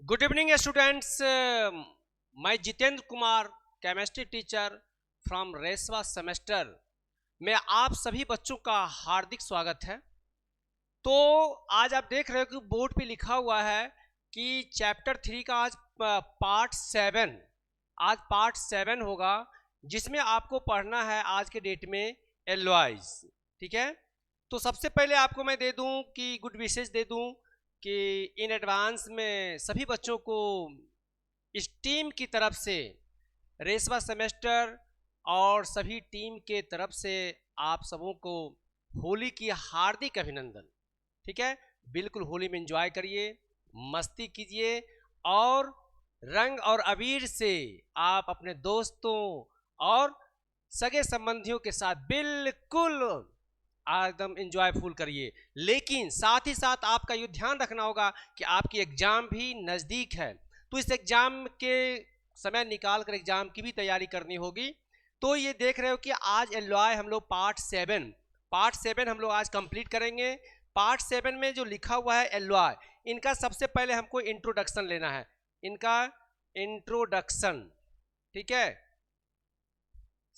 Good evening students. मैं Jitendra Kumar, chemistry teacher from रेसवा semester में आप सभी बच्चों का हार्दिक स्वागत है। तो आज आप देख रहे हो कि बोर्ड पे लिखा हुआ है कि चैप्टर 3 का आज पार्ट 7 होगा, जिसमें आपको पढ़ना है आज के डेट में एलॉयज। ठीक है, तो सबसे पहले आपको मैं दे दूं कि गुड विशेष दे दूं कि इन एडवांस में सभी बच्चों को इस टीम की तरफ से, रेसवा सेमेस्टर और सभी टीम के तरफ से आप सबों को होली की हार्दिक अभिनंदन। ठीक है, बिल्कुल होली में एंजॉय करिए, मस्ती कीजिए और रंग और अबीर से आप अपने दोस्तों और सगे संबंधियों के साथ बिल्कुल एकदम एंजॉयफुल करिए। लेकिन साथ ही साथ आपका ये ध्यान रखना होगा कि आपकी एग्जाम भी नज़दीक है, तो इस एग्जाम के समय निकाल कर एग्जाम की भी तैयारी करनी होगी। तो ये देख रहे हो कि आज एलॉय हम लोग पार्ट 7 हम लोग आज कंप्लीट करेंगे। पार्ट 7 में जो लिखा हुआ है एलॉय, इनका सबसे पहले हमको इंट्रोडक्शन लेना है, इनका इंट्रोडक्शन। ठीक है,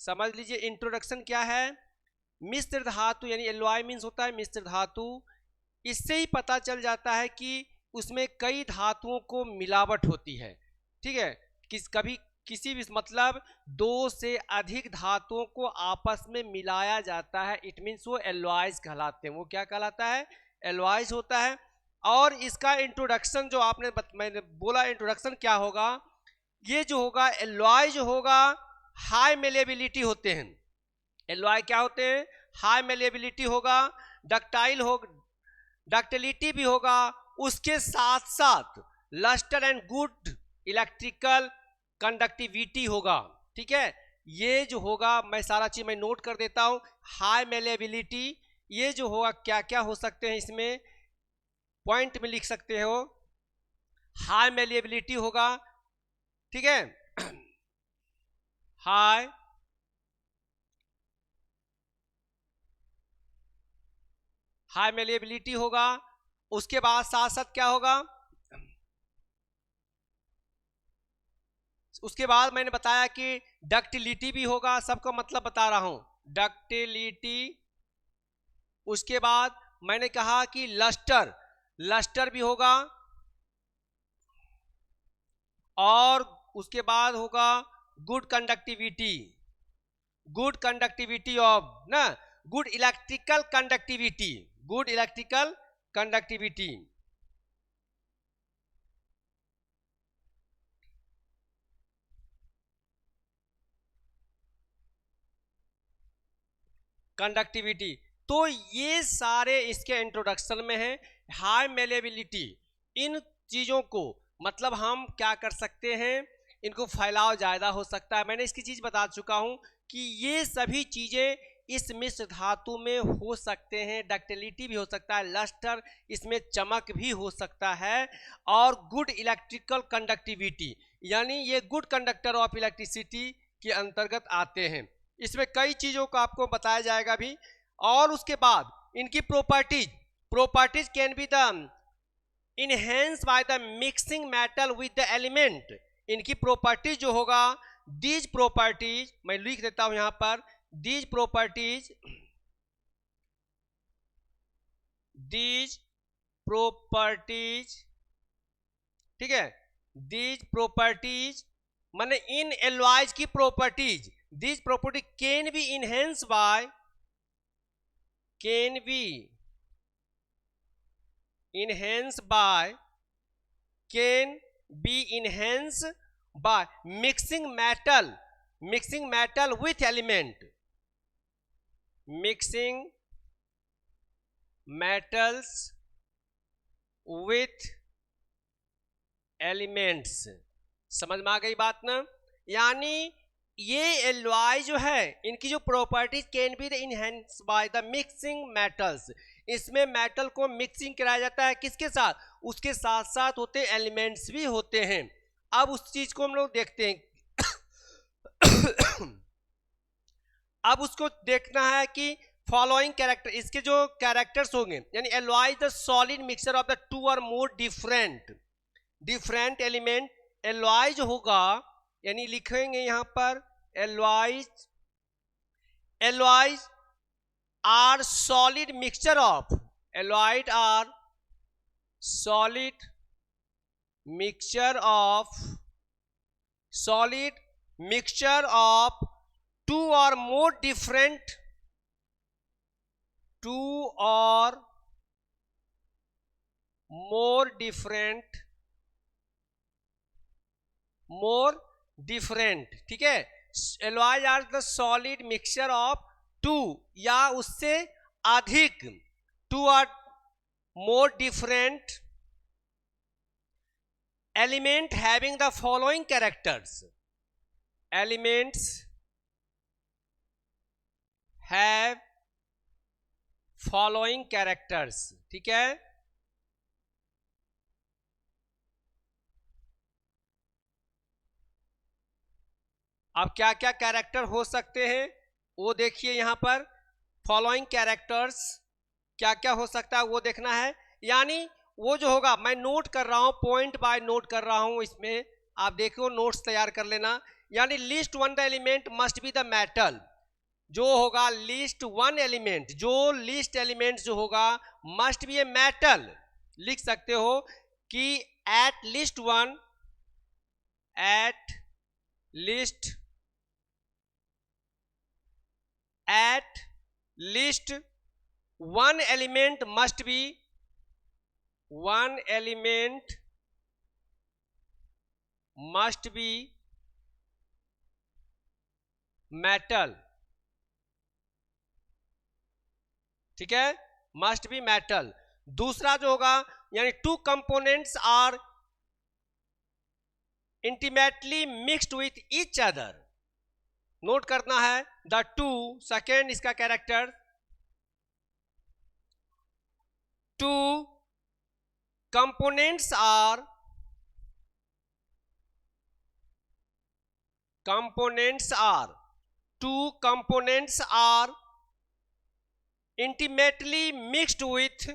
समझ लीजिए इंट्रोडक्शन क्या है। मिश्र धातु यानी एलॉय मीन्स होता है मिश्र धातु। इससे ही पता चल जाता है कि उसमें कई धातुओं को मिलावट होती है। ठीक है, कभी किसी भी मतलब दो से अधिक धातुओं को आपस में मिलाया जाता है, इट मीन्स वो एलॉयज कहलाते हैं। वो क्या कहलाता है? एलॉयज होता है। और इसका इंट्रोडक्शन जो मैंने बोला, इंट्रोडक्शन क्या होगा, ये जो होगा एलॉय जो होगा हाई मेलेबिलिटी होते हैं। एलॉय क्या होते हैं? हाई मेलेबिलिटी होगा, डक्टाइल हो, डक्टिलिटी भी होगा, उसके साथ साथ lustre and good electrical conductivity होगा। ठीक है, ये जो होगा मैं सारा चीज मैं नोट कर देता हूं। हाई मेलेबिलिटी, ये जो होगा क्या क्या हो सकते हैं, इसमें पॉइंट में लिख सकते हो। हाई मेलेबिलिटी होगा, ठीक है, हाई मेलेबिलिटी होगा। उसके बाद साथ साथ क्या होगा, उसके बाद मैंने बताया कि डक्टिलिटी भी होगा, सबका मतलब बता रहा हूं, डक्टिलिटी। उसके बाद मैंने कहा कि लस्टर भी होगा, और उसके बाद होगा गुड कंडक्टिविटी ऑफ ना, गुड इलेक्ट्रिकल कंडक्टिविटी। कंडक्टिविटी, तो ये सारे इसके इंट्रोडक्शन में है। हाई मेलेबिलिटी, इन चीज़ों को मतलब हम क्या कर सकते हैं, इनको फैलाव ज़्यादा हो सकता है। मैंने इसकी चीज़ बता चुका हूं कि ये सभी चीज़ें इस मिश्र धातु में हो सकते हैं। डक्टिलिटी भी हो सकता है, लस्टर, इसमें चमक भी हो सकता है, और गुड इलेक्ट्रिकल कंडक्टिविटी यानी ये गुड कंडक्टर ऑफ इलेक्ट्रिसिटी के अंतर्गत आते हैं। इसमें कई चीज़ों को आपको बताया जाएगा भी। और उसके बाद इनकी properties can be the enhance by the mixing metal with the element. इनकी प्रॉपर्टीज जो होगा, दीज प्रॉपर्टीज मैं लिख देता हूं यहां पर, दीज प्रॉपर्टीज ठीक है, दीज प्रॉपर्टीज माने इन एलॉयज की properties, these property can be enhanced by mixing metal with mixing metals with elements। समझ में आ गई बात ना? यानी ये एलॉय जो है, इनकी जो properties can be enhance by the mixing metals. इसमें मेटल को मिक्सिंग कराया जाता है, किसके साथ? उसके साथ साथ होते एलिमेंट्स भी होते हैं। अब उस चीज को हम लोग देखते हैं। अब उसको देखना है कि फॉलोइंग कैरेक्टर, इसके जो कैरेक्टर्स होंगे, यानी alloy the solid mixture of the two or more different different element, alloy जो होगा यानी लिखेंगे यहां पर alloys, alloys are solid mixture of, alloyed are solid mixture of, solid mixture of two or more different, two or more different, more different, ठीक है। alloys are the solid mixture of two या उससे अधिक, two or more different element having the following characters, elements have following characters, ठीक है। अब क्या क्या कैरेक्टर हो सकते हैं वो देखिए यहां पर, फॉलोइंग कैरेक्टर्स क्या क्या हो सकता है वो देखना है। यानी वो जो होगा, मैं नोट कर रहा हूं, पॉइंट बाय नोट कर रहा हूं, इसमें आप देखो नोट्स तैयार कर लेना। यानी list one the element must be the metal, जो होगा लिस्ट वन एलिमेंट, जो लिस्ट एलिमेंट जो होगा मस्ट बी ए मेटल। लिख सकते हो कि at least one, at least, at least one element must be, one element must be metal, ठीक है, must be metal। दूसरा जो होगा यानी two components are intimately mixed with each other, note करना है द टू, सेकेंड इसका character, two components are, components are, two components are intimately mixed with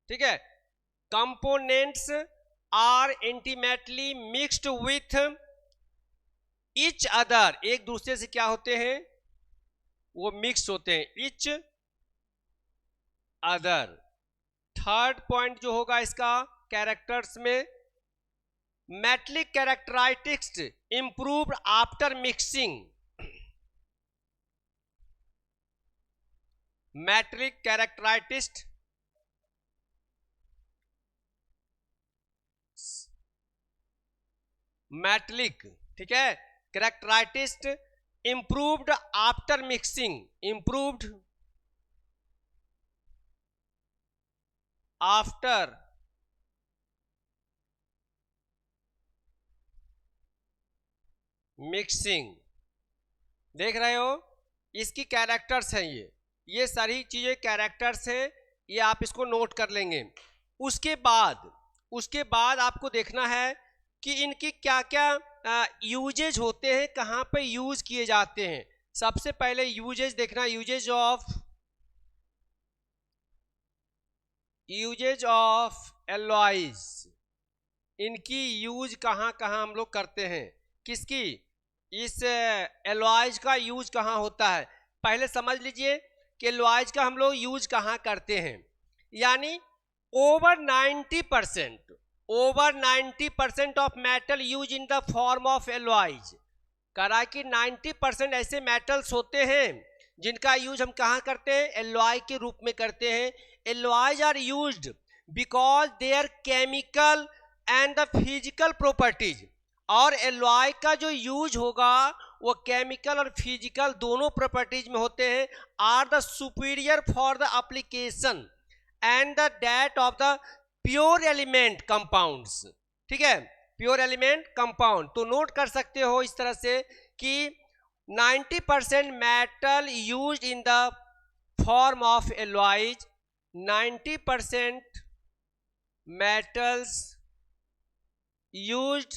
ठीक है, components are intimately mixed with each other, एक दूसरे से क्या होते हैं वो मिक्स होते हैं, each other। थर्ड पॉइंट जो होगा इसका कैरेक्टर्स में, metallic characteristics improved after mixing, metallic characteristics metallic, ठीक है, characteristics improved after mixing, improved after mixing. देख रहे हो इसकी कैरेक्टर्स हैं, ये सारी चीजें कैरेक्टर्स हैं, ये आप इसको नोट कर लेंगे। उसके बाद आपको देखना है कि इनकी क्या क्या यूजेज होते हैं, कहाँ पे यूज किए जाते हैं। सबसे पहले यूजेज देखना, यूजेज ऑफ एलॉयज, इनकी यूज कहाँ कहाँ हम लोग करते हैं, किसकी, इस एलॉयज का यूज कहाँ होता है। पहले समझ लीजिए कि एलॉयज का हम लोग यूज कहाँ करते हैं। यानी over 90% of metal use in the form of alloys, करा कि 90% ऐसे मेटल्स होते हैं जिनका यूज हम कहाँ करते हैं, एलॉय के रूप में करते हैं। Alloys are used because their chemical and the physical properties, और एलॉय का जो यूज होगा वो केमिकल और फिजिकल दोनों प्रॉपर्टीज में होते हैं, are the superior for the application and the that of the pure element compounds, ठीक है, प्योर एलिमेंट कंपाउंड। तो नोट कर सकते हो इस तरह से कि 90% metal used in the form of alloys, 90% metals used,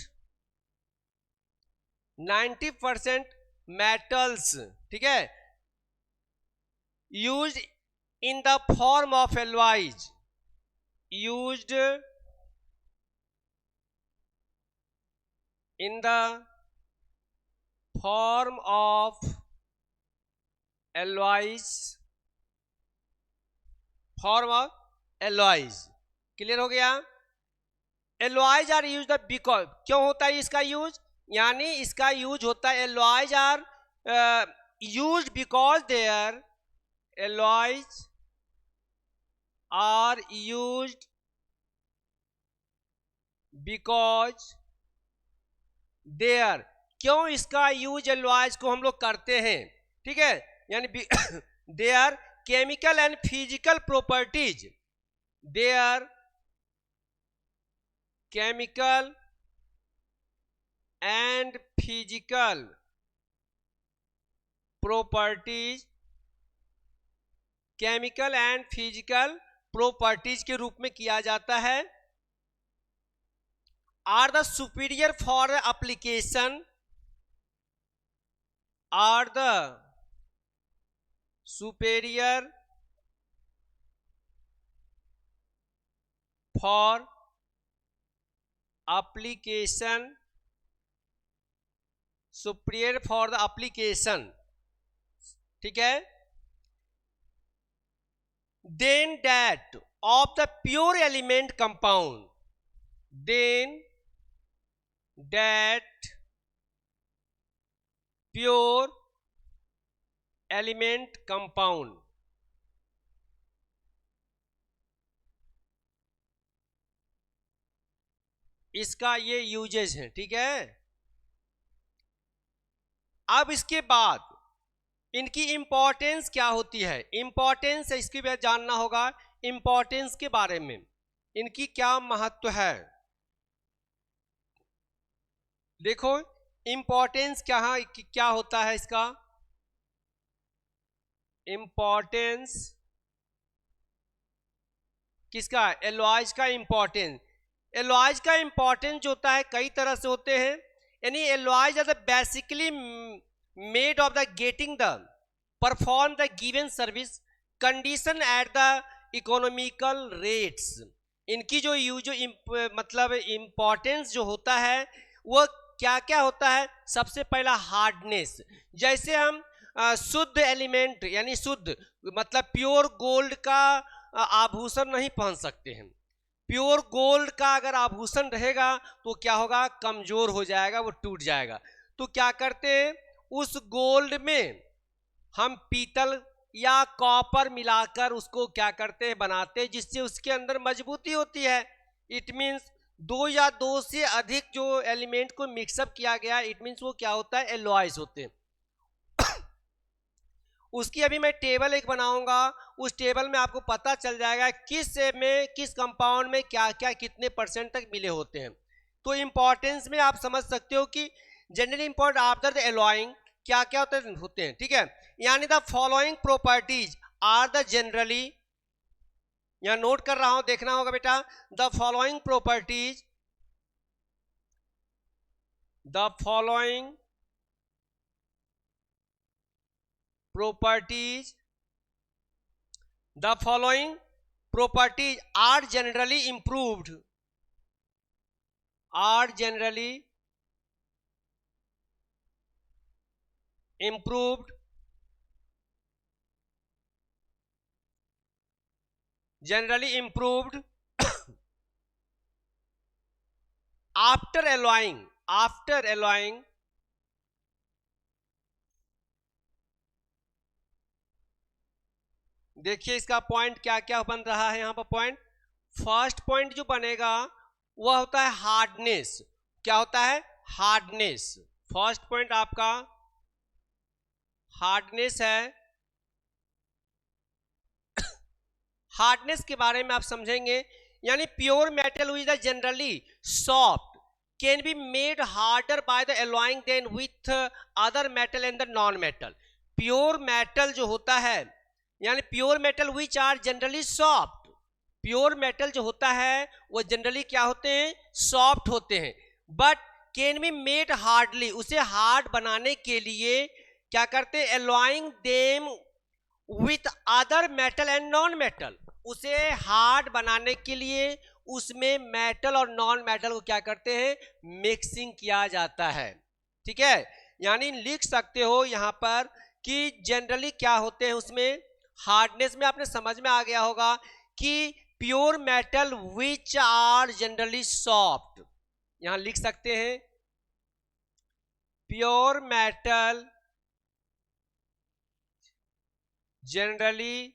90% metals, ठीक है, used in the form of alloys, used in the form of alloys, form of alloys. Clear हो गया? Alloys are use the because, क्यों होता है इसका use, यानी इसका यूज होता है, alloys are use because their, alloys are used because their, क्यों इसका यूज एलॉयज को हम लोग करते हैं, ठीक है, यानी their chemical and physical properties, their chemical and physical properties, chemical and physical properties के रूप में किया जाता है, are the superior for application, are the superior for application, superior for the application, ठीक है, then that of the pure element compound, then that pure element compound, इसका ये यूजेज है, ठीक है। अब इसके बाद इनकी इंपॉर्टेंस क्या होती है, इंपॉर्टेंस इसकी भी जानना होगा, इंपॉर्टेंस के बारे में इनकी क्या महत्व है। देखो इंपॉर्टेंस क्या होता है इसका, इंपॉर्टेंस किसका, एलॉयज का इंपॉर्टेंस। एलॉयज का इंपॉर्टेंस जो होता है कई तरह से होते हैं, यानी alloys are the basically made of the getting the perform the given service condition at the economical rates. इनकी जो मतलब इंपॉर्टेंस जो होता है वो क्या क्या होता है, सबसे पहला हार्डनेस, जैसे हम शुद्ध एलिमेंट यानी शुद्ध मतलब प्योर गोल्ड का आभूषण नहीं पहन सकते हैं। प्योर गोल्ड का अगर आभूषण रहेगा तो क्या होगा, कमजोर हो जाएगा, वो टूट जाएगा। तो क्या करते हैं, उस गोल्ड में हम पीतल या कॉपर मिलाकर उसको क्या करते हैं, बनाते हैं, जिससे उसके अंदर मजबूती होती है। इट मीन्स दो या दो से अधिक जो एलिमेंट को मिक्सअप किया गया, इट मीन्स वो क्या होता है, एलॉयज होते हैं। उसकी अभी मैं टेबल एक बनाऊंगा, उस टेबल में आपको पता चल जाएगा किस कंपाउंड में क्या क्या कितने परसेंट तक मिले होते हैं। तो इंपॉर्टेंस में आप समझ सकते हो कि generally important after the alloying क्या क्या होते हैं, ठीक है। यानी the following properties are the generally, यहां नोट कर रहा हूं, देखना होगा बेटा, the following properties, the following properties, the following properties are generally improved, are generally improved, generally improved after alloying, after alloying देखिए इसका पॉइंट क्या क्या बन रहा है यहाँ पर। पॉइंट फर्स्ट पॉइंट जो बनेगा वह होता है हार्डनेस। क्या होता है, हार्डनेस। फर्स्ट पॉइंट आपका हार्डनेस है। हार्डनेस के बारे में आप समझेंगे, यानी pure metal which is generally soft can be made harder by the alloying then with other metal and the non metal. Pure metal जो होता है, यानी pure metal which are generally soft, pure metal जो होता है वो generally क्या होते हैं, सॉफ्ट होते हैं, but can be made hardly, उसे हार्ड बनाने के लिए क्या करते हैं, alloying them with other metal and non metal, उसे हार्ड बनाने के लिए उसमें मेटल और नॉन मेटल को क्या करते हैं, मिक्सिंग किया जाता है। ठीक है, यानी लिख सकते हो यहां पर कि जनरली क्या होते हैं उसमें हार्डनेस में, आपने समझ में आ गया होगा कि pure metal which are generally soft, यहां लिख सकते हैं pure metal generally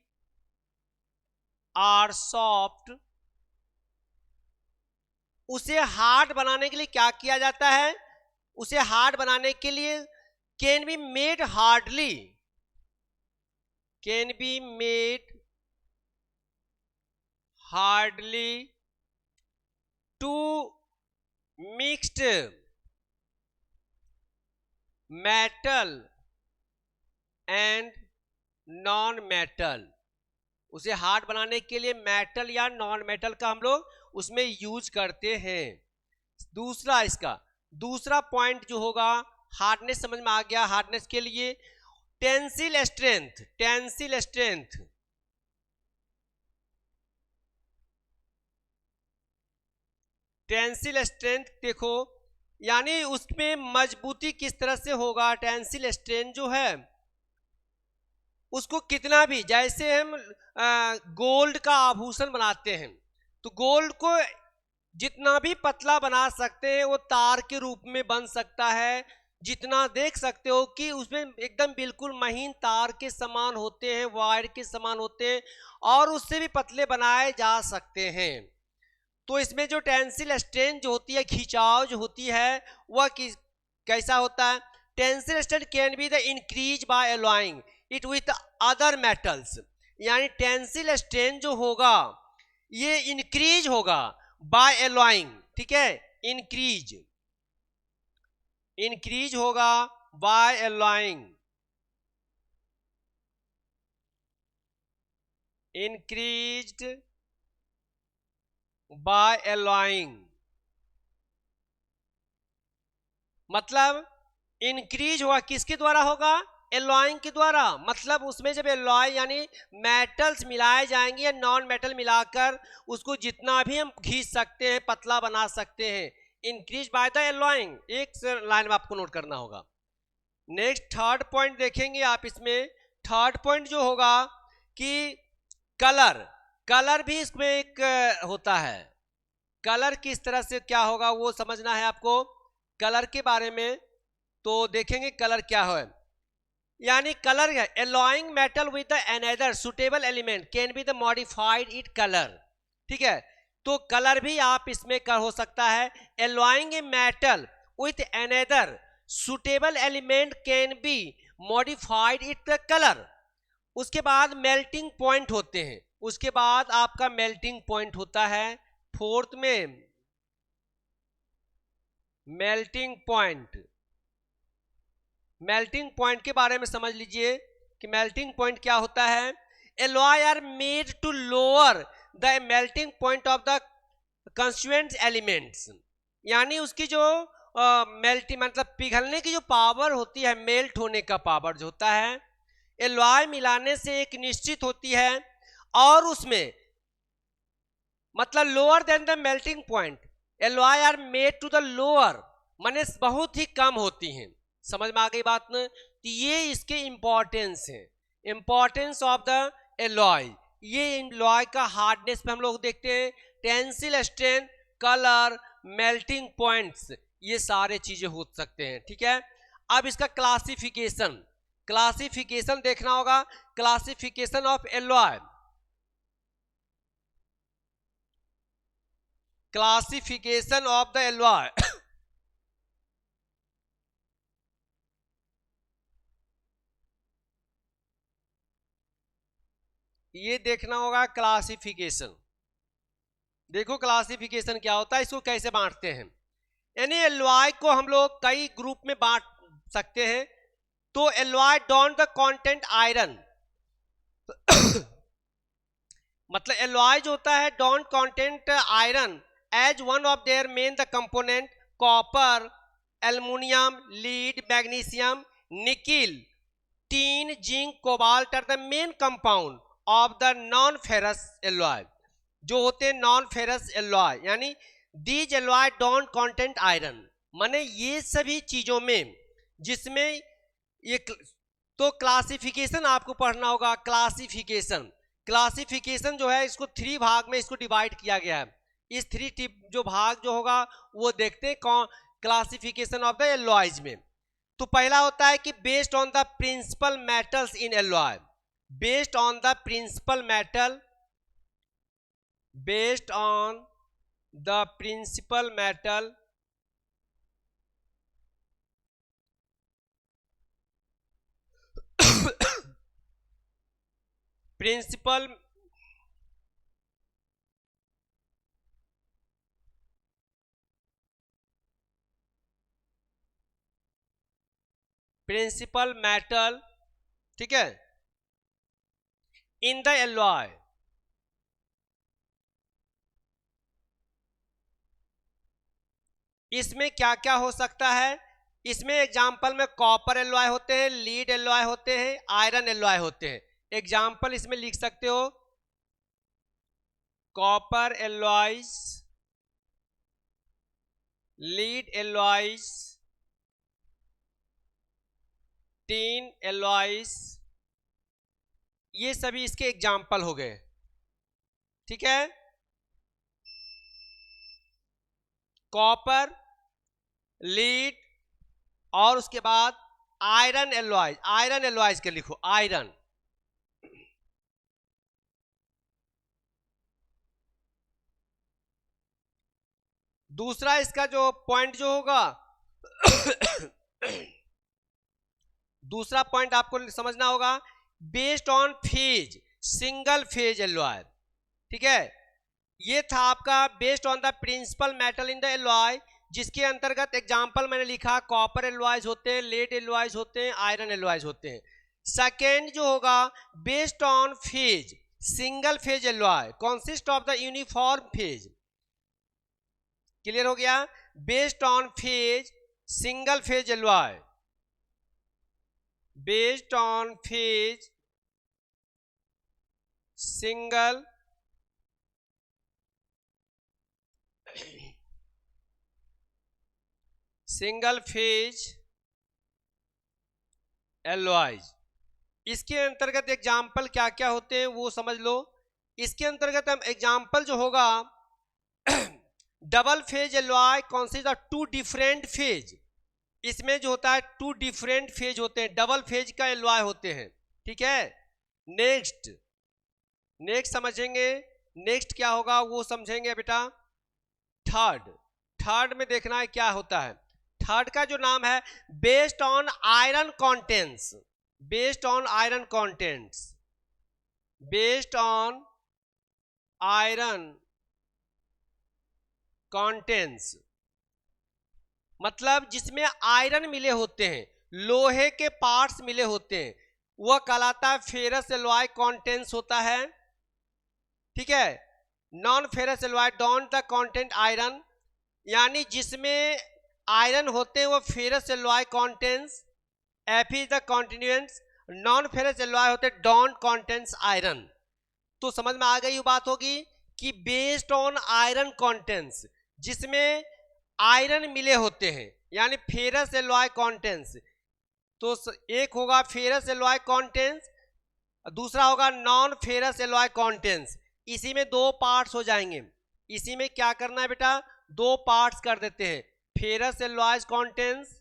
are soft, उसे हार्ड बनाने के लिए क्या किया जाता है, उसे हार्ड बनाने के लिए can be made hardly, can be made hardly to mixed metal and non metal, उसे हार्ड बनाने के लिए मेटल या नॉन मेटल का हम लोग उसमें यूज करते हैं। दूसरा, इसका दूसरा पॉइंट जो होगा, हार्डनेस समझ में आ गया, हार्डनेस के लिए tensile strength, tensile strength, tensile strength देखो, यानी उसमें मजबूती किस तरह से होगा, टेंसिल स्ट्रेंथ जो है उसको कितना भी, जैसे हम गोल्ड का आभूषण बनाते हैं तो गोल्ड को जितना भी पतला बना सकते हैं वो तार के रूप में बन सकता है, जितना देख सकते हो कि उसमें एकदम बिल्कुल महीन तार के समान होते हैं, वायर के समान होते हैं, और उससे भी पतले बनाए जा सकते हैं। तो इसमें जो टेंसिल स्ट्रेंथ जो होती है, खिंचाव जो होती है, वह कैसा होता है, tensile strength can be the increase by alloying it with other metals, यानी टेंसिल स्ट्रेंथ जो होगा ये इंक्रीज होगा बाय एलॉइंग, ठीक है, इंक्रीज, इंक्रीज होगा by alloying, increased by alloying, मतलब इंक्रीज होगा किसके द्वारा होगा, एलॉइंग के द्वारा, मतलब उसमें जब एलॉय यानी मेटल्स मिलाए जाएंगे या नॉन मेटल मिलाकर उसको जितना भी हम खींच सकते हैं, पतला बना सकते हैं, इंक्रीज बाय द एलॉइंग, एक लाइन में आपको नोट करना होगा। नेक्स्ट थर्ड पॉइंट देखेंगे आप, इसमें थर्ड पॉइंट जो होगा कि कलर, कलर भी इसमें एक होता है, कलर किस तरह से क्या होगा वो समझना है आपको, कलर के बारे में तो देखेंगे कलर क्या है, यानी कलर है alloying metal with another suitable element can be the modified it colour, ठीक है, तो कलर भी आप इसमें कर हो सकता है, alloying a metal with another suitable element can be modified it the colour. उसके बाद मेल्टिंग पॉइंट होते हैं, उसके बाद आपका मेल्टिंग पॉइंट होता है, फोर्थ में मेल्टिंग पॉइंट, मेल्टिंग पॉइंट के बारे में समझ लीजिए कि मेल्टिंग पॉइंट क्या होता है, alloy are made to lower the melting point of the constituent elements, यानी उसकी जो मेल्टिंग मतलब पिघलने की जो पावर होती है, मेल्ट होने का पावर जो होता है, एलॉय मिलाने से एक निश्चित होती है, और उसमें मतलब lower than the melting point, alloy are made to the lower माने बहुत ही कम होती हैं, समझ में आ गई बात न, तो ये इसके इंपॉर्टेंस है, इंपॉर्टेंस ऑफ द एलॉय, ये एलॉय का हार्डनेस पे हम लोग देखते हैं, tensile strength, colour, melting points, ये सारे चीजें हो सकते हैं, ठीक है। अब इसका क्लासिफिकेशन, क्लासिफिकेशन देखना होगा, classification of alloy, classification of the alloy ये देखना होगा क्लासिफिकेशन, देखो क्लासिफिकेशन क्या होता है, इसको कैसे बांटते हैं, यानी एलॉय को हम लोग कई ग्रुप में बांट सकते हैं, तो alloy don't the content iron मतलब एलॉय जो होता है don't content iron as one of their main the component, copper, aluminium, lead, magnesium, nickel, tin, zinc, cobalt are the main compound of the non ferrous alloy. जो होते हैं non ferrous alloy, यानी these alloy don't content iron. माने ये सभी चीजों में जिसमें ये तो क्लासिफिकेशन आपको पढ़ना होगा। क्लासिफिकेशन जो है इसको 3 भाग में इसको डिवाइड किया गया है। इस 3 टिप जो भाग जो होगा वो देखते हैं कौन क्लासिफिकेशन ऑफ द एलॉयज में। तो पहला होता है कि based on the principal metals in alloy, based on the principal metal, based on the principal metal principal principal metal, ठीक है, इन द एलॉय। इसमें क्या क्या हो सकता है? इसमें एग्जाम्पल में कॉपर एलॉय होते हैं, लीड एलॉय होते हैं, आयरन एलॉय होते हैं। एग्जाम्पल इसमें लिख सकते हो copper alloys, lead alloys, tin alloys, ये सभी इसके एग्जाम्पल हो गए। ठीक है, कॉपर, लीड और उसके बाद आयरन एलॉयज। आयरन एलॉयज के लिखो आयरन। दूसरा इसका जो पॉइंट जो होगा दूसरा पॉइंट आपको समझना होगा based on phase, single phase alloy. ठीक है, ये था आपका based on the principal metal in the alloy, जिसके अंतर्गत एग्जांपल मैंने लिखा कॉपर एलॉयज होते हैं, लेड एलॉयज होते हैं, आयरन एलॉयज होते हैं। सेकेंड जो होगा based on phase, single phase alloy consist of the uniform phase. Clear हो गया? Based on phase, single phase alloy, based on phase, single phase alloys. इसके अंतर्गत एग्जाम्पल क्या क्या होते हैं वो समझ लो। इसके अंतर्गत हम एग्जाम्पल जो होगा double phase alloy consist of 2 different phase. इसमें जो होता है 2 डिफरेंट फेज होते हैं, डबल फेज का एलॉय होते हैं। ठीक है, नेक्स्ट समझेंगे। नेक्स्ट क्या होगा वो समझेंगे बेटा। थर्ड में देखना है क्या होता है। थर्ड का जो नाम है based on iron contents, based on iron contents, based on iron contents, मतलब जिसमें आयरन मिले होते हैं, लोहे के पार्ट्स मिले होते हैं, वह कहलाता है फेरस एलॉय कंटेंट्स होता है। ठीक है, non ferrous alloy don't the content iron, यानी जिसमें आयरन होते हैं वो ferrous alloy contents, F is the constituents. Non ferrous alloy होते डोंट कंटेंट्स आयरन। तो समझ में आ गई बात होगी कि बेस्ड ऑन आयरन कंटेंट्स, जिसमें आयरन मिले होते हैं यानी फेरस एलॉय कंटेंट्स। तो एक होगा फेरस एलॉय कंटेंट्स, दूसरा होगा नॉन फेरस एलॉय कंटेंट्स। इसी में 2 पार्ट्स हो जाएंगे। इसी में क्या करना है बेटा, 2 पार्ट्स कर देते हैं, ferrous alloys contents,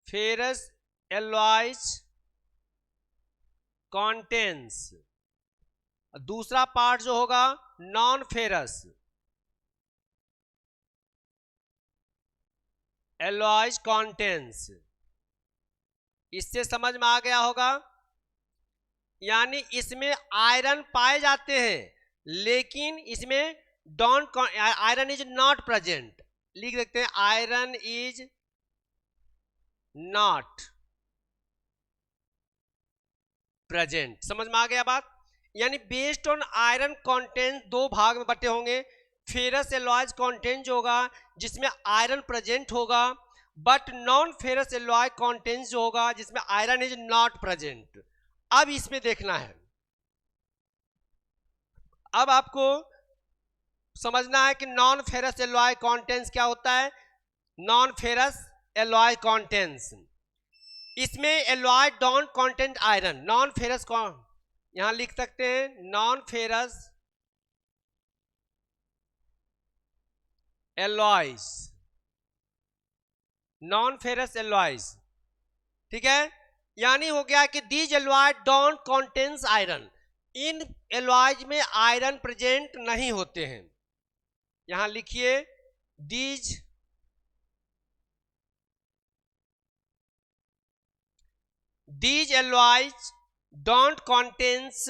ferrous alloys contents. दूसरा पार्ट जो होगा नॉन फेरस एलॉयज कंटेंट्स। इससे समझ में आ गया होगा, यानी इसमें आयरन पाए जाते हैं लेकिन इसमें don't, iron is not present. लिख देते हैं आयरन इज नॉट प्रेजेंट। समझ में आ गया बात? यानी बेस्ड ऑन आयरन कंटेंट 2 भाग में बटे होंगे, फेरस एलॉयज कॉन्टेंट होगा जिसमें आयरन प्रेजेंट होगा, but non ferrous alloy content जो होगा जिसमें आयरन इज नॉट प्रेजेंट। अब इसमें देखना है, अब आपको समझना है कि नॉन फेरस एलॉय कॉन्टेंट्स क्या होता है। नॉन फेरस एलॉय कॉन्टेंट्स, इसमें alloy don't content iron, non ferrous यहां लिख सकते हैं non ferrous alloys, non ferrous alloys, ठीक है। यानी हो गया कि these alloy don't contains iron, in alloys में आयरन प्रेजेंट नहीं होते हैं। यहां लिखिए these alloys don't contains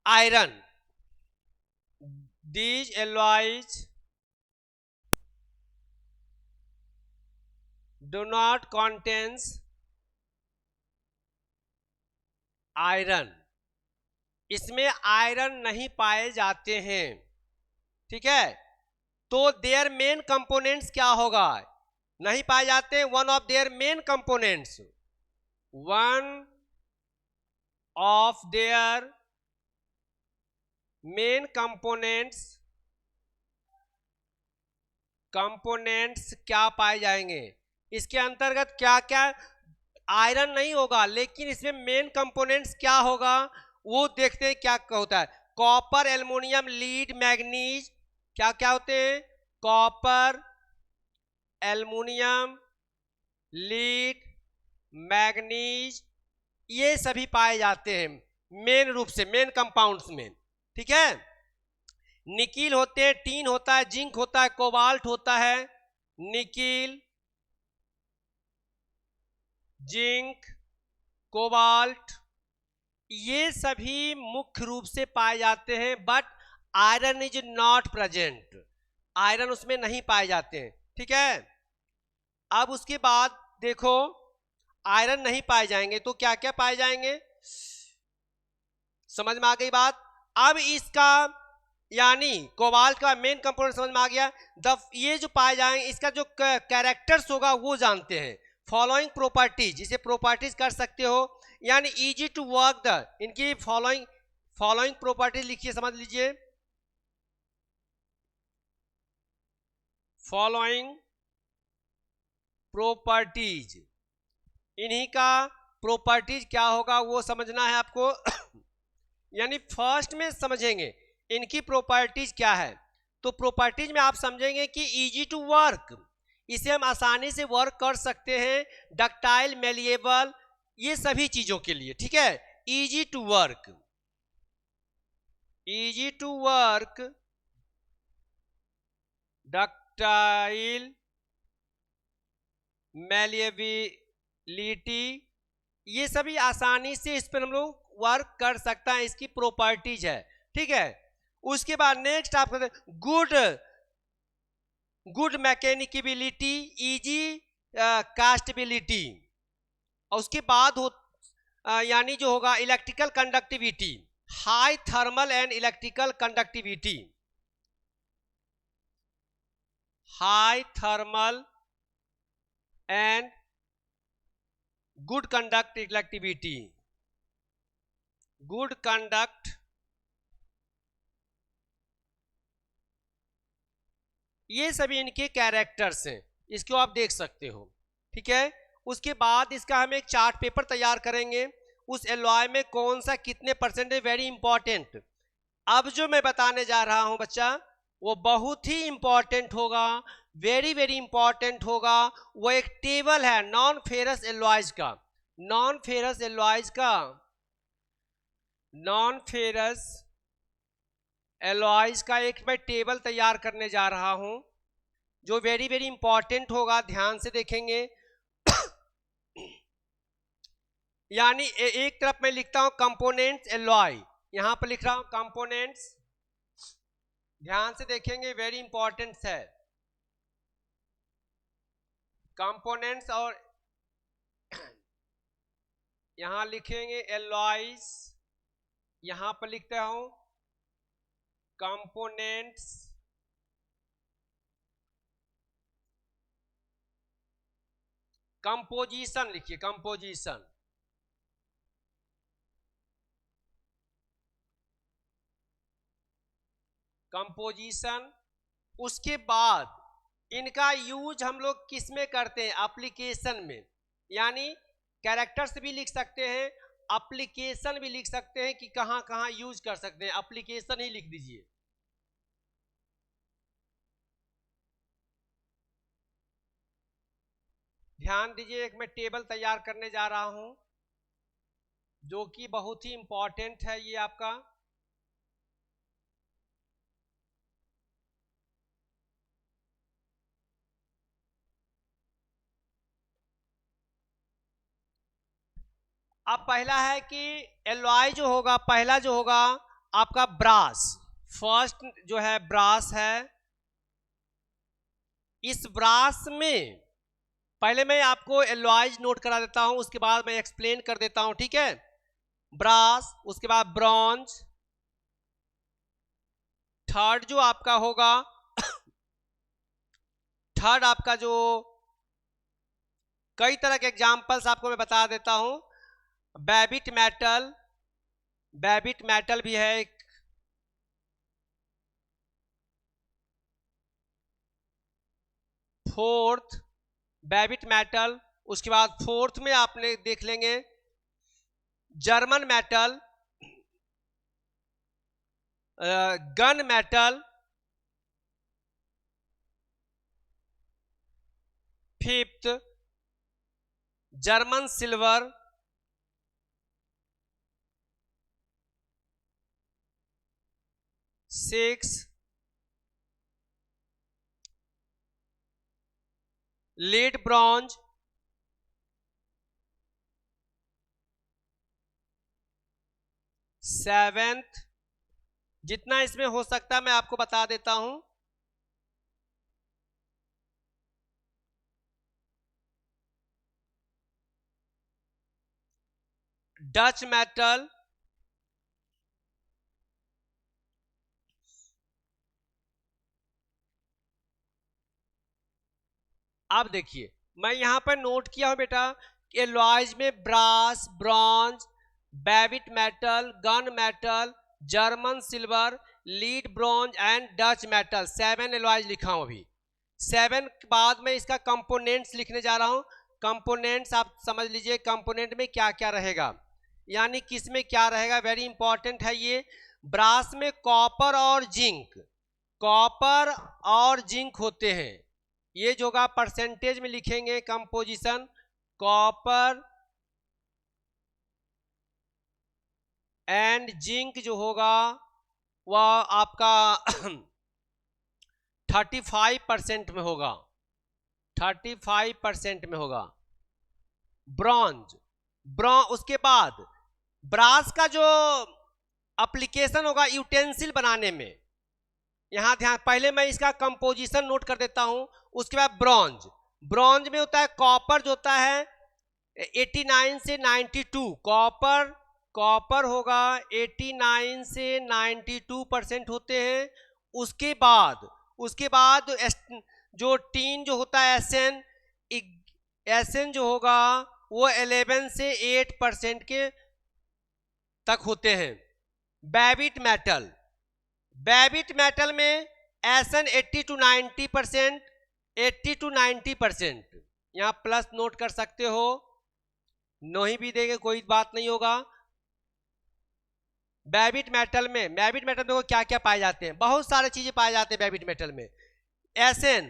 iron, these alloys do not contains iron, इसमें आयरन नहीं पाए जाते हैं, ठीक है। तो देयर मेन कंपोनेंट्स क्या होगा, नहीं पाए जाते, one of their main components, one of their main components क्या पाए जाएंगे, इसके अंतर्गत क्या क्या, आयरन नहीं होगा लेकिन इसमें मेन कंपोनेंट्स क्या होगा वो देखते हैं क्या होता है। कॉपर, एल्युमिनियम, लीड, मैग्नीज, क्या क्या होते हैं, कॉपर, एल्युमिनियम, लीड, मैग्नीज, ये सभी पाए जाते हैं मेन रूप से, मेन कंपाउंड्स में, ठीक है। निकिल होते हैं, टीन होता है, जिंक होता है, कोबाल्ट होता है, निकिल, जिंक, कोबाल्ट, ये सभी मुख्य रूप से पाए जाते हैं, but iron is not present, iron उसमें नहीं पाए जाते हैं, ठीक है। अब उसके बाद देखो आयरन नहीं पाए जाएंगे तो क्या क्या पाए जाएंगे, समझ में आ गई बात। अब इसका यानी कोबाल्ट का मेन कंपोनेंट समझ में आ गया। ये जो पाए जाएंगे इसका जो कैरेक्टर्स होगा वो जानते हैं। फॉलोइंग प्रॉपर्टीज, इसे प्रॉपर्टीज कर सकते हो, यानी इजी टू वर्क द, इनकी फॉलोइंग प्रॉपर्टीज लिखिए, समझ लीजिए, फॉलोइंग प्रॉपर्टीज, इन्हीं का प्रॉपर्टीज क्या होगा वो समझना है आपको। यानी फर्स्ट में समझेंगे इनकी प्रॉपर्टीज क्या है, तो प्रॉपर्टीज में आप समझेंगे कि इजी टू वर्क, इसे हम आसानी से वर्क कर सकते हैं, डक्टाइल, मेलिएबल, ये सभी चीजों के लिए, ठीक है। Easy to work, easy to work, ductile, malleability, ये सभी आसानी से इस पर हम लोग वर्क कर सकता है, इसकी प्रॉपर्टीज है, ठीक है। उसके बाद नेक्स्ट आप गुड मैकेनिकेबिलिटी, इजी कास्टेबिलिटी, और उसके बाद हो यानी जो होगा electrical conductivity, high thermal and electrical conductivity, high thermal and good conductivity, good conduct, ये सभी इनके कैरेक्टर्स हैं, इसको आप देख सकते हो, ठीक है। उसके बाद इसका हम एक चार्ट पेपर तैयार करेंगे, उस एलॉय में कौन सा कितने परसेंट है, वेरी इंपॉर्टेंट। अब जो मैं बताने जा रहा हूं बच्चा वो बहुत ही इंपॉर्टेंट होगा, वेरी वेरी इंपॉर्टेंट होगा। वो एक टेबल है नॉन फेरस एलॉयज का, नॉन फेरस एलॉयज का, नॉन फेरस एलॉयज का एक मैं टेबल तैयार करने जा रहा हूं जो वेरी वेरी इंपॉर्टेंट होगा, ध्यान से देखेंगे। यानी एक तरफ मैं लिखता हूं कंपोनेंट्स एलॉय, यहां पर लिख रहा हूं कंपोनेंट्स, ध्यान से देखेंगे, वेरी इंपॉर्टेंट है कंपोनेंट्स, और यहां लिखेंगे एलॉयज, यहां पर लिखता हूं कंपोनेंट्स कंपोजिशन लिखिए, कंपोजिशन, कंपोजिशन। उसके बाद इनका यूज हम लोग किस में करते हैं? एप्लीकेशन में, यानी कैरेक्टर्स भी लिख सकते हैं, एप्लीकेशन भी लिख सकते हैं कि कहां कहां यूज कर सकते हैं, एप्लीकेशन ही लिख दीजिए। ध्यान दीजिए, एक मैं टेबल तैयार करने जा रहा हूं जो कि बहुत ही इंपॉर्टेंट है ये आपका। अब पहला है कि एलॉय जो होगा, पहला जो होगा आपका ब्रास। फर्स्ट जो है ब्रास है। इस ब्रास में पहले मैं आपको एलॉयज नोट करा देता हूं, उसके बाद मैं एक्सप्लेन कर देता हूं, ठीक है। ब्रास, उसके बाद ब्रॉन्ज, थर्ड जो आपका होगा थर्ड आपका जो कई तरह के एग्जांपल्स आपको मैं बता देता हूं। बेबिट मेटल, बेबिट मेटल भी है एक। फोर्थ बेबिट मेटल, उसके बाद फोर्थ में आपने देख लेंगे German metal, gun metal. Fifth German silver. Six lead bronze. Seventh, जितना इसमें हो सकता है मैं आपको बता देता हूं, डच मेटल। अब देखिए मैं यहां पर नोट किया हूं बेटा कि एलॉयज में brass, bronze, babbitt metal, gun metal, German silver, lead bronze and Dutch metal, 7 alloys लिखा हूं अभी। 7 के बाद में इसका कंपोनेंट्स लिखने जा रहा हूं। कंपोनेंट्स आप समझ लीजिए कंपोनेंट में क्या क्या रहेगा, यानी किस में क्या रहेगा, वेरी इंपॉर्टेंट है ये। ब्रास में कॉपर और जिंक, कॉपर और जिंक होते हैं। ये जो होगा परसेंटेज में लिखेंगे कंपोजिशन, कॉपर एंड जिंक जो होगा वह आपका 35% में होगा, 35% में होगा। ब्रॉन्ज, उसके बाद ब्रास का जो एप्लीकेशन होगा यूटेंसिल बनाने में, यहां ध्यान, पहले मैं इसका कंपोजिशन नोट कर देता हूं, उसके बाद ब्रॉन्ज। ब्रॉन्ज में होता है कॉपर जो होता है 89 से 92, कॉपर होगा 89 से 92% होते हैं। उसके बाद जो टीन जो होता है एसएन जो होगा वो 11 से 8% के तक होते हैं। बेबिट मेटल में एसएन 80 to 90%, 80 to 90%, यहां प्लस नोट कर सकते हो, नहीं भी देंगे कोई बात नहीं होगा। बेबिट मेटल में देखो क्या क्या पाए जाते हैं, बहुत सारे चीजें पाए जाते हैं बेबिट मेटल में। SN,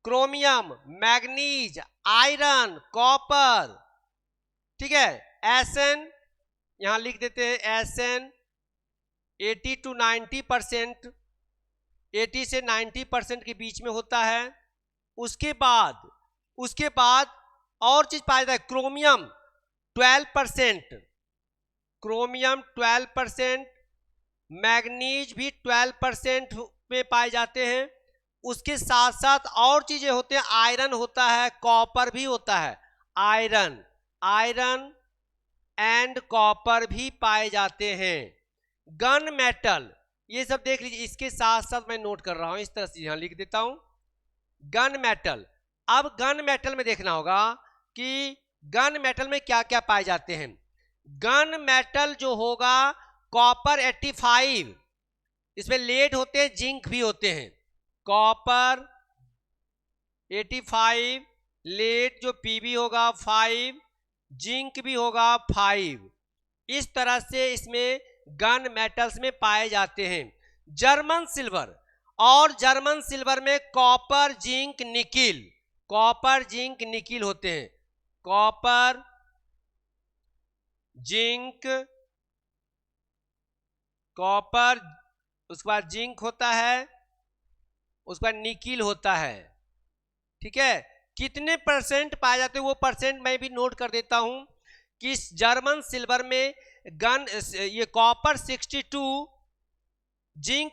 chromium, manganese, iron, copper, ठीक है। एसएन यहां लिख देते हैं, एसएन 80 to 90%, 80 से 90% के बीच में होता है। उसके बाद और चीज पाया जाता है, क्रोमियम 12%, मैग्नीज भी 12% में पाए जाते हैं। उसके साथ साथ और चीजें होते हैं, आयरन होता है, कॉपर भी होता है, आयरन एंड कॉपर भी पाए जाते हैं। गन ये सब देख लीजिए, इसके साथ साथ मैं नोट कर रहा हूं, इस तरह से यहां लिख देता हूं गन मेटल। अब गन मेटल में देखना होगा कि गन मेटल में क्या क्या पाए जाते हैं। गन मेटल जो होगा कॉपर 85, इसमें लेड होते हैं, जिंक भी होते हैं। कॉपर 85, लेड जो पीबी होगा 5, जिंक भी होगा 5। इस तरह से इसमें गन मेटल्स में पाए जाते हैं। जर्मन सिल्वर, और जर्मन सिल्वर में copper zinc nickel, copper zinc nickel होते हैं। कॉपर जिंक, कॉपर, उसके बाद जिंक होता है, उसके बाद निकिल होता है। ठीक है, कितने परसेंट पाए जाते हैं वो परसेंट मैं भी नोट कर देता हूं कि जर्मन सिल्वर में गन ये कॉपर 62, जिंक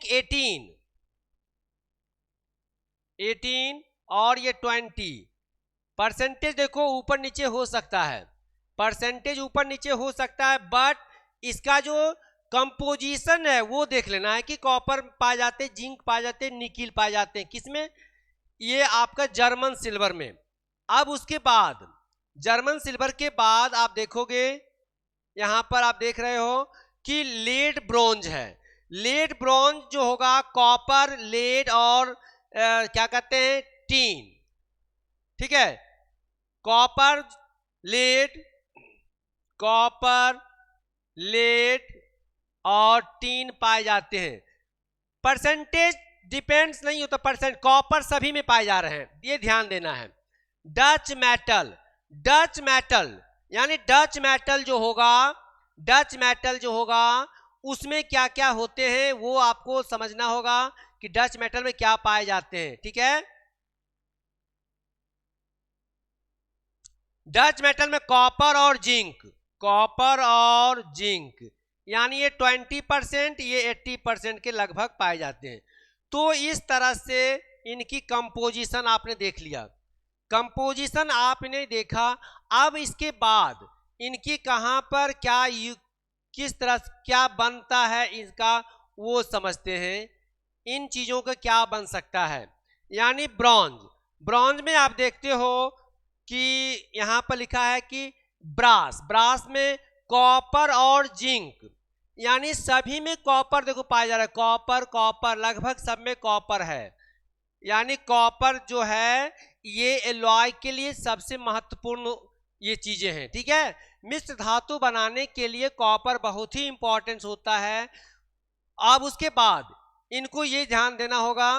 18 और ये 20। परसेंटेज देखो ऊपर नीचे हो सकता है, परसेंटेज ऊपर नीचे हो सकता है, बट इसका जो कंपोजिशन है वो देख लेना है कि कॉपर पाए जाते हैं, जिंक पाए जाते हैं, निकिल पाए जाते हैं। किसमें? ये आपका जर्मन सिल्वर में। अब उसके बाद जर्मन सिल्वर के बाद आप देखोगे यहां पर आप देख रहे हो कि लेड ब्रोंज है। लेड ब्रोंज जो होगा कॉपर, लेड और क्या कहते हैं, टीन। ठीक है, कॉपर, लेड, कॉपर, लेड और टीन पाए जाते हैं। परसेंटेज डिपेंड्स नहीं होता, परसेंट कॉपर सभी में पाए जा रहे हैं, ये ध्यान देना है। डच मेटल, डच मेटल यानी डच मेटल जो होगा, डच मेटल जो होगा उसमें क्या क्या होते हैं वो आपको समझना होगा कि डच मेटल में क्या पाए जाते हैं। ठीक है, डच मेटल में कॉपर और जिंक, कॉपर और जिंक यानी ये 20%, ये 80% के लगभग पाए जाते हैं। तो इस तरह से इनकी कंपोजिशन आपने देख लिया, कंपोजिशन आपने देखा। अब इसके बाद इनकी कहां पर क्या किस तरह क्या बनता है इसका वो समझते हैं। इन चीजों का क्या बन सकता है, यानी ब्रॉन्ज, ब्रॉन्ज में आप देखते हो कि यहां पर लिखा है कि ब्रास, ब्रास में कॉपर और जिंक यानी सभी में कॉपर देखो पाया जा रहा है, कॉपर कॉपर लगभग सब में कॉपर है। यानी कॉपर जो है ये एलॉय के लिए सबसे महत्वपूर्ण ये चीजें हैं। ठीक है, मिश्र धातु बनाने के लिए कॉपर बहुत ही इंपॉर्टेंस होता है। अब उसके बाद इनको ये ध्यान देना होगा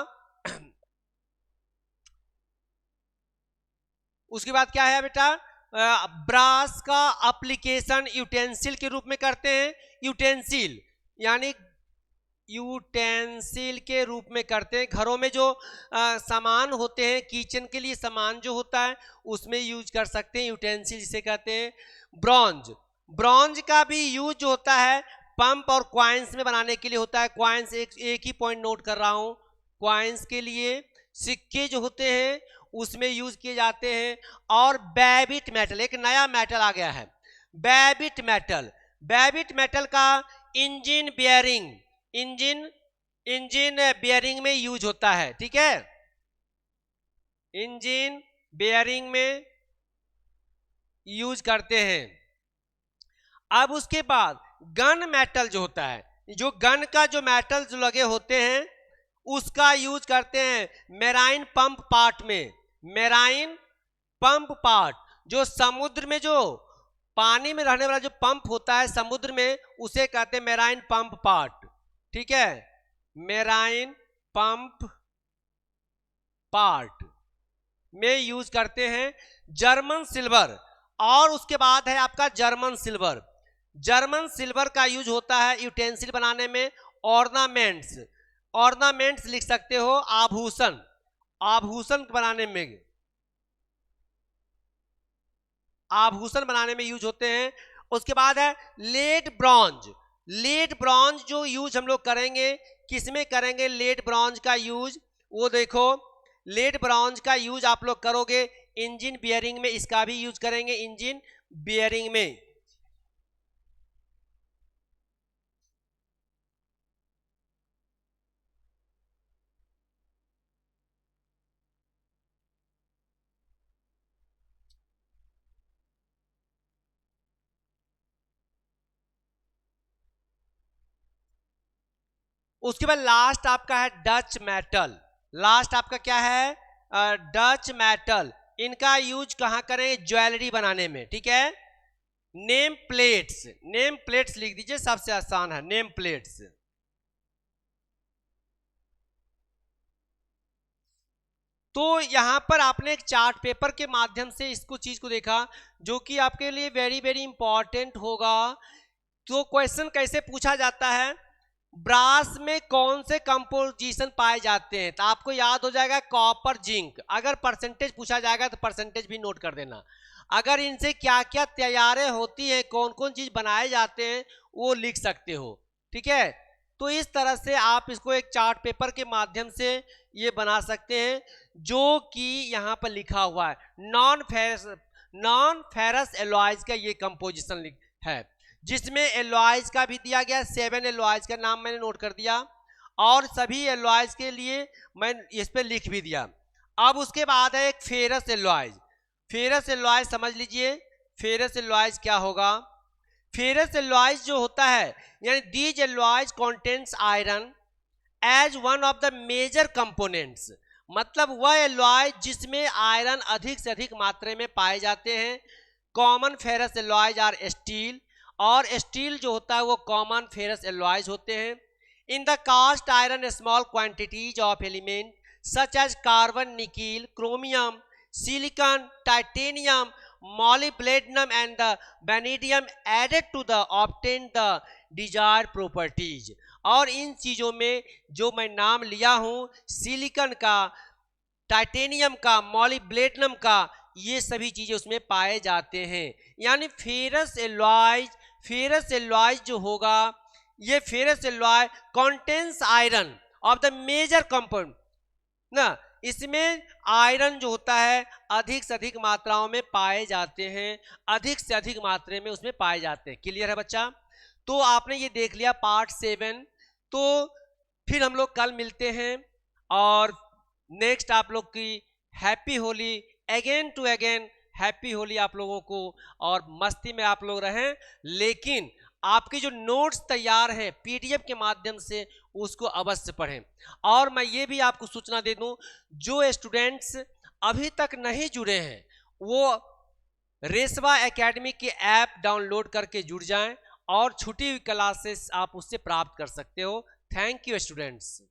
उसके बाद क्या है बेटा, ब्रास का एप्लीकेशन यूटेंसिल के रूप में करते हैं। यूटेंसिल यानी यूटेंसिल के रूप में करते हैं, घरों में जो सामान होते हैं, किचन के लिए सामान जो होता है उसमें यूज कर सकते हैं, यूटेंसिल जिसे कहते हैं। ब्रॉन्ज, ब्रॉन्ज का भी यूज होता है पंप और क्वाइंस में बनाने के लिए होता है। क्वाइंस एक ही पॉइंट नोट कर रहा हूं, क्वाइंस के लिए सिक्के जो होते हैं उसमें यूज किए जाते हैं। और बेबिट मेटल, एक नया मेटल आ गया है, बेबिट मेटल। बेबिट मेटल का इंजन बियरिंग, इंजन बियरिंग में यूज होता है। ठीक है, इंजन बियरिंग में यूज करते हैं। अब उसके बाद गन मेटल जो होता है, जो गन का जो मेटल जो लगे होते हैं उसका यूज करते हैं मेराइन पंप पार्ट में। मेराइन पंप पार्ट जो समुद्र में, जो पानी में रहने वाला जो पंप होता है समुद्र में, उसे कहते हैं मेराइन पंप पार्ट। ठीक है, मेराइन पंप पार्ट में यूज करते हैं। जर्मन सिल्वर, और उसके बाद है आपका जर्मन सिल्वर। जर्मन सिल्वर का यूज होता है यूटेंसिल बनाने में। ऑर्नामेंट्स, ऑर्नामेंट्स लिख सकते हो, आभूषण, आभूषण बनाने में, आभूषण बनाने में यूज होते हैं। उसके बाद है लेड ब्रॉन्ज। लेड ब्रॉन्ज जो यूज हम लोग करेंगे, किसमें करेंगे लेड ब्रॉन्ज का यूज, वो देखो लेड ब्रॉन्ज का यूज आप लोग करोगे इंजन बियरिंग में, इसका भी यूज करेंगे इंजन बियरिंग में। उसके बाद लास्ट आपका है डच मेटल। लास्ट आपका क्या है? Dutch metal. इनका यूज कहाँ करें? ज्वेलरी बनाने में, ठीक है। नेम प्लेट्स, नेम प्लेट्स लिख दीजिए, सबसे आसान है नेम प्लेट्स। तो यहां पर आपने एक चार्ट पेपर के माध्यम से इसको चीज को देखा, जो कि आपके लिए वेरी वेरी इंपॉर्टेंट होगा। तो क्वेश्चन कैसे पूछा जाता है? ब्रास में कौन से कंपोजिशन पाए जाते हैं? तो आपको याद हो जाएगा कॉपर, जिंक। अगर परसेंटेज पूछा जाएगा तो परसेंटेज भी नोट कर देना। अगर इनसे क्या क्या तैयारें होती हैं, कौन कौन चीज बनाए जाते हैं, वो लिख सकते हो, ठीक है। तो इस तरह से आप इसको एक चार्ट पेपर के माध्यम से ये बना सकते हैं, जो कि यहाँ पर लिखा हुआ है नॉन फेरस एलॉयज का ये कंपोजिशन है, जिसमें एलॉयज का भी दिया गया, 7 एलॉयज का नाम मैंने नोट कर दिया, और सभी एलॉयज के लिए मैं इस पे लिख भी दिया। अब उसके बाद है एक फेरस एलॉयज। फेरस एलॉयज समझ लीजिए, फेरस एलॉयज क्या होगा? फेरस एलॉयज जो होता है, यानी these alloys contains iron as one of the major components, मतलब वह एलॉय जिसमें आयरन अधिक से अधिक मात्रा में पाए जाते हैं। Common ferrous alloys are steel, और स्टील जो होता है वो कॉमन फेरस एलॉयज होते हैं। In the cast iron small quantities of element such as carbon, nickel, chromium, silicon, titanium, molybdenum and the vanadium added to the obtain the desired properties। और इन चीजों में जो मैं नाम लिया हूं, सिलिकॉन का, टाइटेनियम का, मॉलिब्डेनम का, ये सभी चीजें उसमें पाए जाते हैं। यानी फेरस एलॉयज जो होगा, ये ferrous alloy contains iron of the major compound ना, इसमें आयरन जो होता है अधिक से अधिक मात्राओं में पाए जाते हैं, अधिक से अधिक मात्रा में उसमें पाए जाते हैं। क्लियर है बच्चा? तो आपने ये देख लिया पार्ट 7। तो फिर हम लोग कल मिलते हैं, और नेक्स्ट आप लोग की happy Holi, again to again happy Holi आप लोगों को, और मस्ती में आप लोग रहें। लेकिन आपकी जो नोट्स तैयार हैं पीडीएफ के माध्यम से, उसको अवश्य पढ़ें। और मैं ये भी आपको सूचना दे दूं, जो स्टूडेंट्स अभी तक नहीं जुड़े हैं, वो रेशवा एकेडमी के ऐप डाउनलोड करके जुड़ जाएं, और छुट्टी हुई क्लासेस आप उससे प्राप्त कर सकते हो। Thank you students.